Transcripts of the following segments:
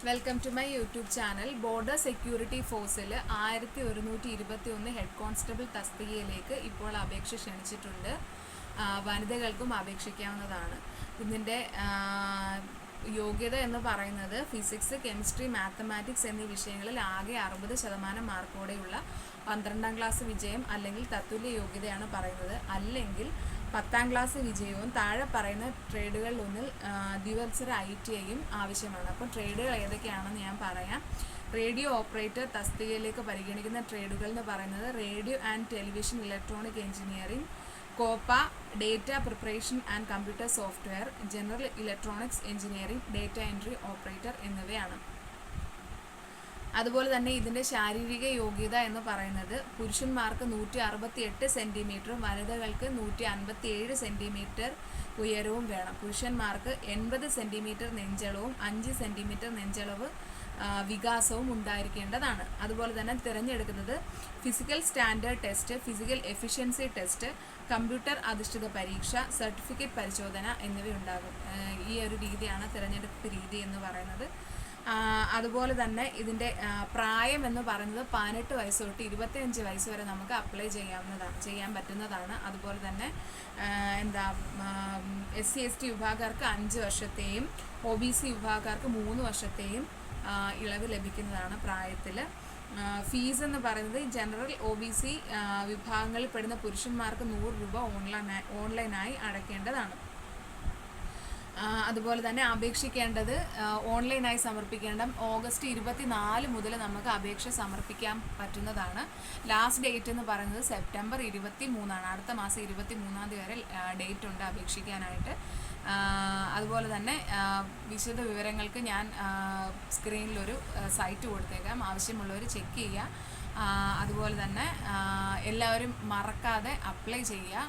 Welcome to my YouTube channel. Border security ഫോഴ്സിൽ 1121 head constable തസ്തികയിലേക്ക് ഇപ്പോൾ അപേക്ഷ ക്ഷണിച്ചിട്ടുണ്ട്. വനിതകൾക്കും അപേക്ഷിക്കാവുന്നതാണ്. ഇതിൻ്റെ യോഗ്യത എന്ന് പറയുന്നത് ഫിസിക്സ്, കെമിസ്ട്രി, മാത്തമാറ്റിക്സ് എന്നീ വിഷയങ്ങളിൽ ആകെ 60% മാർക്കോടെയുള്ള 12ാം ക്ലാസ് വിജയം അല്ലെങ്കിൽ തത്തുല്യ യോഗ്യതയാണ് പറയുന്നത്. അല്ലെങ്കിൽ 10ാം ക്ലാസ് വിജയവും താഴെ പറയുന്ന ട്രേഡുകളിലൊന്നിൽ ദ്വിവത്സര ITIയും ആവശ്യമാണ്. അപ്പോൾ ട്രേഡുകൾ ഏതൊക്കെയാണെന്ന് ഞാൻ പറയാം. റേഡിയോ ഓപ്പറേറ്റർ തസ്തികയിലേക്ക് പരിഗണിക്കുന്ന ട്രേഡുകൾ എന്ന് പറയുന്നത് radio and television electronic engineering, Copa, data preparation and computer software, general electronics engineering, data entry operator എന്നിവയാണ്. അതുപോലെ തന്നെ ഇതിൻ്റെ ശാരീരിക യോഗ്യത എന്ന് പറയുന്നത് പുരുഷന്മാർക്ക് 168 സെൻറ്റിമീറ്ററും വനിതകൾക്ക് 157 സെൻറ്റിമീറ്റർ ഉയരവും വേണം. പുരുഷന്മാർക്ക് 80 സെൻറ്റിമീറ്റർ നെഞ്ചളവും 5 സെൻറ്റിമീറ്റർ നെഞ്ചളവ് വികാസവും ഉണ്ടായിരിക്കേണ്ടതാണ്. അതുപോലെ തന്നെ തിരഞ്ഞെടുക്കുന്നത് physical standard test, physical efficiency test, computer അധിഷ്ഠിത പരീക്ഷ, സർട്ടിഫിക്കറ്റ് പരിശോധന എന്നിവയുണ്ടാകും. ഈ ഒരു രീതിയാണ് തിരഞ്ഞെടുപ്പ് രീതി എന്ന് പറയുന്നത്. അതുപോലെ തന്നെ ഇതിൻ്റെ പ്രായം എന്ന് പറയുന്നത് 18 വയസ്സ് തൊട്ട് 25 വയസ്സ് വരെ നമുക്ക് അപ്ലൈ ചെയ്യാൻ പറ്റുന്നതാണ്. അതുപോലെ തന്നെ SC/ST വിഭാഗക്കാർക്ക് 5 വർഷത്തെയും OBC വിഭാഗക്കാർക്ക് 3 വർഷത്തെയും ഇളവ് ലഭിക്കുന്നതാണ് പ്രായത്തിൽ. ഫീസ് എന്ന് പറയുന്നത് ജനറൽ OBC വിഭാഗങ്ങളിൽ പെടുന്ന പുരുഷന്മാർക്ക് 100 രൂപ ഓൺലൈനായി അടയ്ക്കേണ്ടതാണ്. അതുപോലെ തന്നെ അപേക്ഷിക്കേണ്ടത് ഓൺലൈനായി സമർപ്പിക്കേണ്ട ഓഗസ്റ്റ് 24 മുതൽ നമുക്ക് അപേക്ഷ സമർപ്പിക്കാൻ പറ്റുന്നതാണ്. ലാസ്റ്റ് ഡേറ്റ് എന്ന് പറയുന്നത് സെപ്റ്റംബർ 23 അടുത്ത മാസം 23 വരെ ഡേറ്റ് ഉണ്ട് അപേക്ഷിക്കാനായിട്ട്. അതുപോലെ തന്നെ വിശദ വിവരങ്ങൾക്ക് ഞാൻ സ്ക്രീനിലൊരു സൈറ്റ് കൊടുത്തേക്കാം, ആവശ്യമുള്ളവർ ചെക്ക് ചെയ്യുക. അതുപോലെ തന്നെ എല്ലാവരും മറക്കാതെ അപ്ലൈ ചെയ്യുക.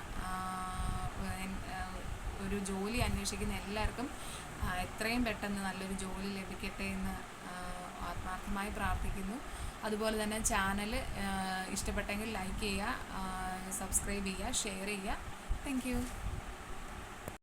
ഒരു ജോലി അന്വേഷിക്കുന്ന എല്ലാവർക്കും എത്രയും പെട്ടെന്ന് നല്ലൊരു ജോലി ലഭിക്കട്ടെ എന്ന് ആത്മാർത്ഥമായി പ്രാർത്ഥിക്കുന്നു. അതുപോലെ തന്നെ ചാനൽ ഇഷ്ടപ്പെട്ടെങ്കിൽ ലൈക്ക് ചെയ്യുക, സബ്സ്ക്രൈബ് ചെയ്യുക, ഷെയർ ചെയ്യുക. Thank you.